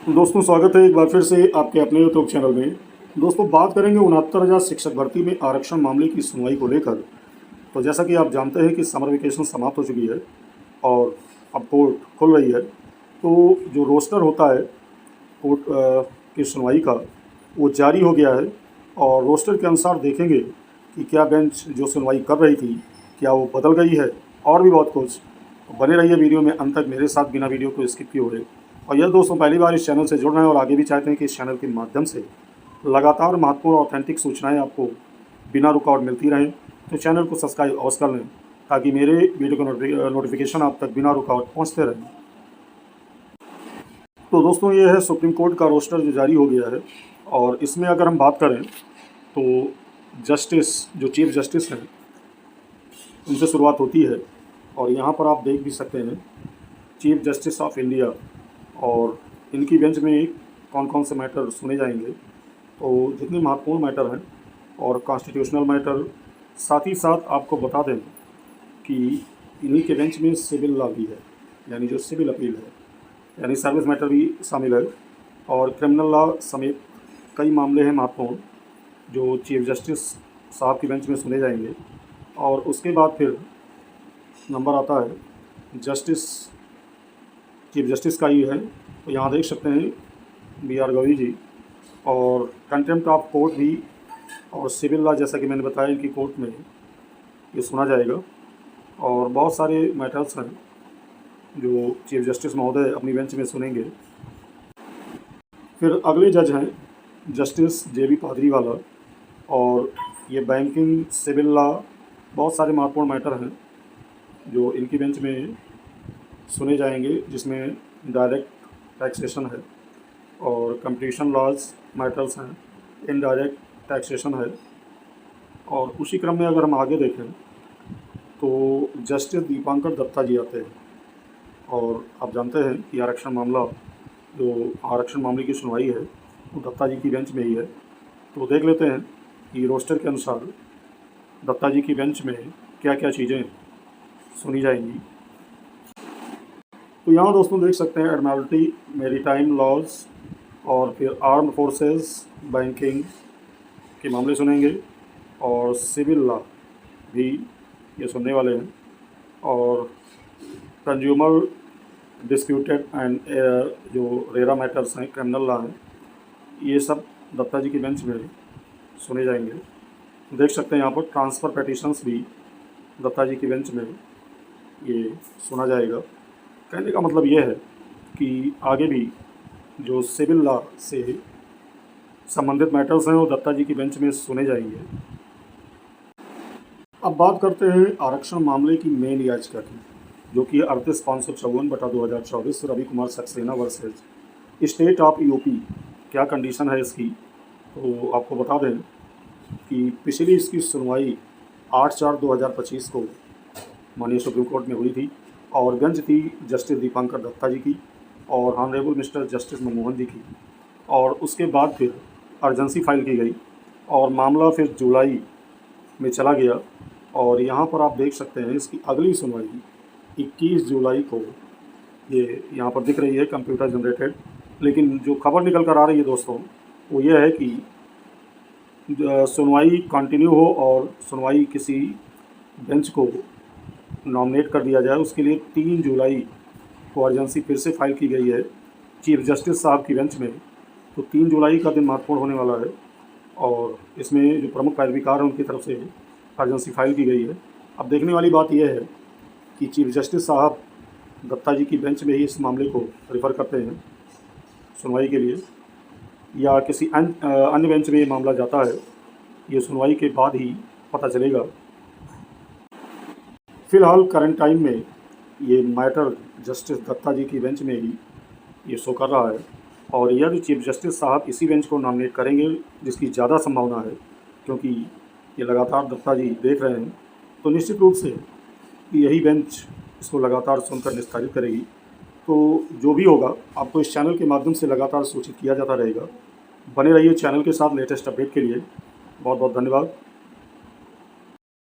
दोस्तों स्वागत है एक बार फिर से आपके अपने यूट्यूब चैनल में। दोस्तों बात करेंगे 69,000 शिक्षक भर्ती में आरक्षण मामले की सुनवाई को लेकर। तो जैसा कि आप जानते हैं कि समर वेकेशन समाप्त हो चुकी है और अब कोर्ट खुल रही है। तो जो रोस्टर होता है कोर्ट की सुनवाई का वो जारी हो गया है और रोस्टर के अनुसार देखेंगे कि क्या बेंच जो सुनवाई कर रही थी क्या वो बदल गई है और भी बहुत कुछ। तो बने रहिए वीडियो में अंत तक मेरे साथ बिना वीडियो को स्किप किए हुए। और यह दोस्तों पहली बार इस चैनल से जुड़ रहे हैं और आगे भी चाहते हैं कि इस चैनल के माध्यम से लगातार महत्वपूर्ण ऑथेंटिक सूचनाएं आपको बिना रुकावट मिलती रहें, तो चैनल को सब्सक्राइब अवश्य कर लें ताकि मेरे वीडियो का नोटिफिकेशन आप तक बिना रुकावट पहुंचते रहें। तो दोस्तों ये है सुप्रीम कोर्ट का रोस्टर जो जारी हो गया है और इसमें अगर हम बात करें तो जस्टिस जो चीफ जस्टिस हैं उनसे शुरुआत होती है। और यहाँ पर आप देख भी सकते हैं चीफ जस्टिस ऑफ इंडिया और इनकी बेंच में कौन कौन से मैटर सुने जाएंगे। तो जितने महत्वपूर्ण मैटर हैं और कॉन्स्टिट्यूशनल मैटर, साथ ही साथ आपको बता दें कि इन्हीं के बेंच में सिविल लॉ भी है, यानी जो सिविल अपील है, यानी सर्विस मैटर भी शामिल है और क्रिमिनल लॉ समेत कई मामले हैं महत्वपूर्ण जो चीफ जस्टिस साहब की बेंच में सुने जाएंगे। और उसके बाद फिर नंबर आता है जस्टिस चीफ जस्टिस का ही है। तो यहाँ देख सकते हैं बी आर गवई जी और कंटेम्प्ट ऑफ कोर्ट भी और सिविल लॉ, जैसा कि मैंने बताया इनकी कोर्ट में ये सुना जाएगा। और बहुत सारे मैटर्स हैं जो चीफ जस्टिस महोदय अपनी बेंच में सुनेंगे। फिर अगले जज हैं जस्टिस जे बी पादरीवाला और ये बैंकिंग, सिविल लॉ, बहुत सारे महत्वपूर्ण मैटर हैं जो इनकी बेंच में सुने जाएंगे, जिसमें डायरेक्ट टैक्सेशन है और कंपटीशन लॉज मैटर्स हैं, इनडायरेक्ट टैक्सेशन है। और उसी क्रम में अगर हम आगे देखें तो जस्टिस दीपांकर दत्ता जी आते हैं और आप जानते हैं कि आरक्षण मामले की सुनवाई है वो दत्ता जी की बेंच में ही है। तो देख लेते हैं कि रोस्टर के अनुसार दत्ता जी की बेंच में क्या क्या चीज़ें सुनी जाएंगी। तो यहाँ दोस्तों देख सकते हैं एडमिरल्टी, मैरीटाइम लॉज और फिर आर्म्ड फोर्सेस, बैंकिंग के मामले सुनेंगे और सिविल लॉ भी ये सुनने वाले हैं और कंज्यूमर डिस्प्यूटेड एंड जो रेरा मैटर्स हैं, क्रिमिनल लॉ हैं, ये सब दत्ता जी की बेंच में सुने जाएंगे। देख सकते हैं यहाँ पर ट्रांसफ़र पेटिशंस भी दत्ता जी की बेंच में ये सुना जाएगा। कहने का मतलब ये है कि आगे भी जो सिविल लॉ से संबंधित मैटर्स हैं वो दत्ता जी की बेंच में सुने जाएंगे। अब बात करते हैं आरक्षण मामले की मेन याचिका की, जो कि 38,554/2024 Ravi Kumar Saxena versus state of UP. क्या कंडीशन है इसकी, तो आपको बता दें कि पिछली इसकी सुनवाई 8/4/2025 को माननीय सुप्रीम कोर्ट में हुई थी और बेंच थी जस्टिस दीपांकर दत्ता जी की और ऑनरेबल मिस्टर जस्टिस मनमोहन जी की। और उसके बाद फिर अर्जेंसी फाइल की गई और मामला फिर जुलाई में चला गया। और यहाँ पर आप देख सकते हैं इसकी अगली सुनवाई 21 जुलाई को ये यहाँ पर दिख रही है कंप्यूटर जनरेटेड, लेकिन जो खबर निकल कर आ रही है दोस्तों वो ये है कि सुनवाई कंटिन्यू हो और सुनवाई किसी बेंच को नॉमिनेट कर दिया जाए, उसके लिए 3 जुलाई को अर्जेंसी फिर से फाइल की गई है चीफ जस्टिस साहब की बेंच में। तो 3 जुलाई का दिन महत्वपूर्ण होने वाला है और इसमें जो प्रमुख पैरवीकार हैं उनकी तरफ से अर्जेंसी फाइल की गई है। अब देखने वाली बात यह है कि चीफ जस्टिस साहब दत्ता जी की बेंच में ही इस मामले को रेफ़र करते हैं सुनवाई के लिए या किसी अन्य बेंच में ये मामला जाता है, ये सुनवाई के बाद ही पता चलेगा। फ़िलहाल करंट टाइम में ये मैटर जस्टिस दत्ता जी की बेंच में ही ये शो कर रहा है और यह भी चीफ जस्टिस साहब इसी बेंच को नॉमिनेट करेंगे, जिसकी ज़्यादा संभावना है क्योंकि ये लगातार दत्ता जी देख रहे हैं। तो निश्चित रूप से यही बेंच इसको लगातार सुनकर निस्तारित करेगी। तो जो भी होगा आपको इस चैनल के माध्यम से लगातार सूचित किया जाता रहेगा। बने रहिए चैनल के साथ लेटेस्ट अपडेट के लिए। बहुत बहुत धन्यवाद।